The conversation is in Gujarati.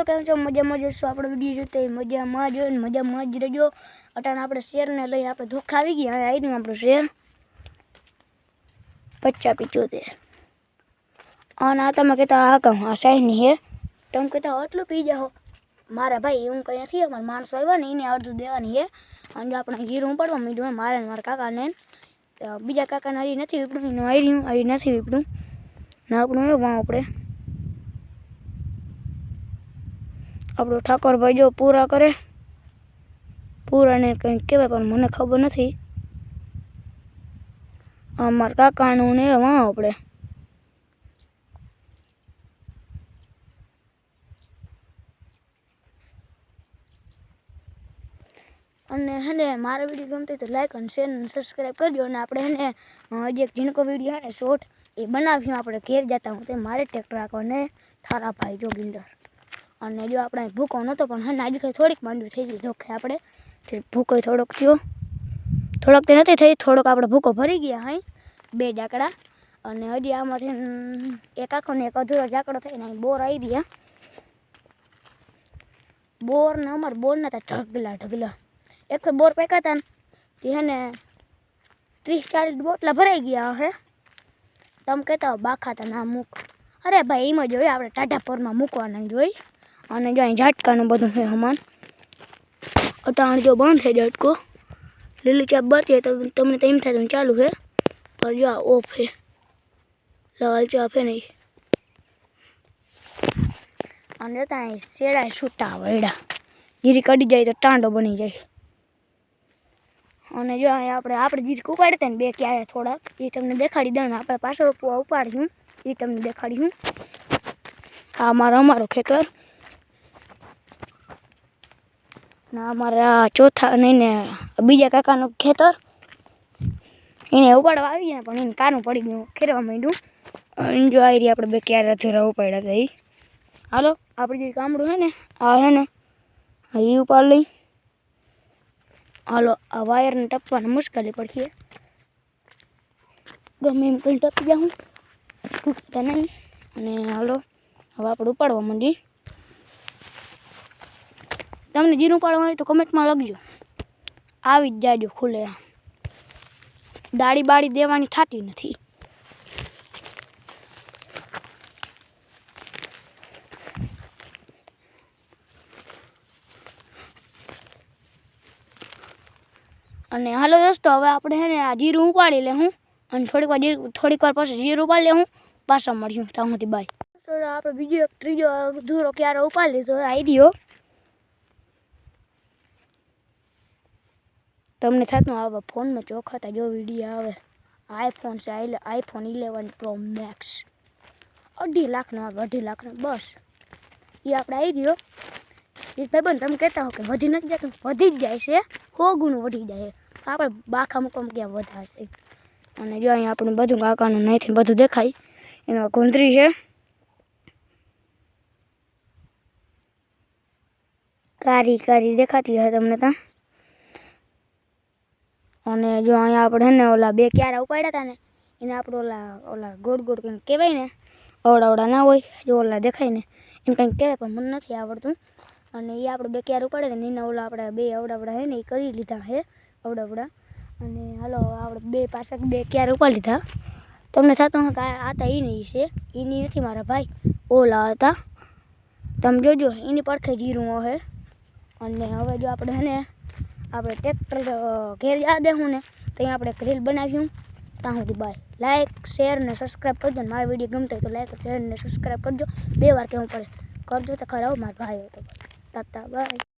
दोस्तों केम छो मजामां जशो आपणो विडियो जोते मजामां जो मजामां ज रहो। अटाणे आपणे शेर ने लई आपणे धोखा आवी गया। आई रह्यो आपणो शेर 50-75 અને આ તમે કહેતા આ કામ આ સાઈની હે તમે કહેતા આટલું પી જાઓ મારા ભાઈ એવું કંઈ નથી અમારા માણસો આવ્યા ને એને અડધું દેવાની હે અને આપણે જીરું પડવા માંડ્યું મારે મારા કાકાને બીજા કાકાને હરી નથી વીપડું એનું આવી નથી વીપડું ને આપણું એવું આપણે આપણો ઠાકોરભાઈ જો પૂરા કરે પૂરાને કંઈક કહેવાય પણ મને ખબર નથી અમારા કાકાનું ને વાં આપણે અને હેને મારો વિડીયો ગમતો હોય તો લાઈક અને શેર અને સબસ્ક્રાઈબ કરજો અને આપણે હેને હજી એક ઝીણકો વિડીયો હે ને શોર્ટ એ બનાવ્યું આપણે ઘેર જતા હું તે મારે ટ્રેક્ટર રાખવાને થારા ભાઈ જોગિંદર અને જો આપણે ભૂકો નહોતો પણ હેને આજે થોડીક માંડવી થઈ ગઈ ધોખે આપણે ભૂકો થોડોક થયો થોડોક તે નથી થઈ થોડોક આપણે ભૂકો ભરી ગયા હાઈ 2 ઝાકડા અને હજી આમાંથી એક આખો ને એક અધૂરો ઝાકડો થઈને બોર આવી ગયા બોર ને અમારે બોર ના ઢગલા एक बोर फेंका था ने 30-40 बोतला भराई गया है तम कहता हो बाखा था ना मूक अरे भाई एम जो आप टाटापुर में मूकवाना जो जो झाटका बधु है हमान अटाण जो बंद है झटको लीली चाप बरती है तो तमने तो एम थे तो चालू है और जो ऑफ है लाल चाप है नहीं जता शेड़ा छूटा वेड़ा जीरी कड़ी जाए तो टांडो बनी जाए અને જો આપણે જીરીક ઉપાડતા ને બે ક્યારે થોડાક એ તમને દેખાડી દઉં આપણે પાછળ ઉપાડ્યું એ તમને દેખાડ્યું આ અમારો ખેતર ના અમારા ચોથા નહીં ને બીજા કાકાનું ખેતર એને ઉપાડવા આવી ગયા પણ એને કાનું પડી ગયું ખેરવા માંડ્યું જો આવી રહી આપણે બે ક્યારે અધૂરા ઉપાડ્યા હતા એ હાલો આપણે જે કામડું હે ને આ હે ને એ ઉપાડ લઈ हालो आ वायर ने टपवाने मुश्किल पड़ी है गमे एम कहीं टपी जाऊँ टूटता नहीं अने हालो हवे आपणे उपाड़वा मांडी तमने जीरुं उपाड़वा होय तो कमेंट में लखजो आवी ज जाजो खुले दाड़ी बाड़ी देवानी थाती नथी અને હાલો દોસ્તો હવે આપણે હે ને આ જીરું ઉપાડી લે હું અને થોડીક વાર પછી જીરું ઉપાડી લે હું પાછા મળ્યું ત્યાં સુધી બાય તો આપણે બીજો એક ત્રીજો ધૂરો ક્યારે ઉપાડી લીધો આવી રહ્યો તમને થતું આવે ફોનમાં ચોખાતા જો વિડીયો આવે આઈફોન છે આઈફોન 11 પ્રો મેક્સ 2.5 લાખનો આવે 2.5 લાખનો બસ એ આપણે આવી રહ્યો એ ભાઈબંધ તમે કહેતા હો કે વધી નથી જતું વધી જ જાય છે 100 ગુણું વધી જાય આપણે બાખા મૂકવામાં ક્યાં વધારશે અને જો અહીંયા આપણું બધું કાકાનું નહીંથી બધું દેખાય એમાં ગુંદરી છે કારી દેખાતી હશે તમને ત્યાં અને જો અહીંયા આપણે હે ને ઓલા બે ક્યારા ઉપાડ્યા હતા ને એને આપણે ઓલા ગોળ કંઈક કહેવાય ને અવડા ના હોય જો ઓલા દેખાય ને એને કંઈક કહેવાય પણ મને નથી આવડતું અને એ આપણે બે ક્યાર ઉપાડે ને એના ઓલા આપણે બે અવડા હે ને એ કરી લીધા હે અવડા અને હાલો આપણે બે પાછા બે ક્યાર ઉપાડી લીધા તમને થતું કે આ તો એ નહીં છે એની નથી મારા ભાઈ ઓલા હતા તમે જોજો એની પડખે જીરું હે અને હવે જો આપણે હે ને આપણે ટ્રેક્ટર ઘેર જા દેવું ને ત્યાં આપણે ગ્રીલ બનાવ્યું ત્યાં સુધી બાય લાઈક શેર ને સબસ્ક્રાઈબ કરજો ને મારો વિડીયો ગમતો હોય તો લાઈક શેર ને સબસ્ક્રાઈબ કરજો 2 વાર કહેવું પડે કરજો તો ખરા મારા ભાઈ તો તાતા બાય।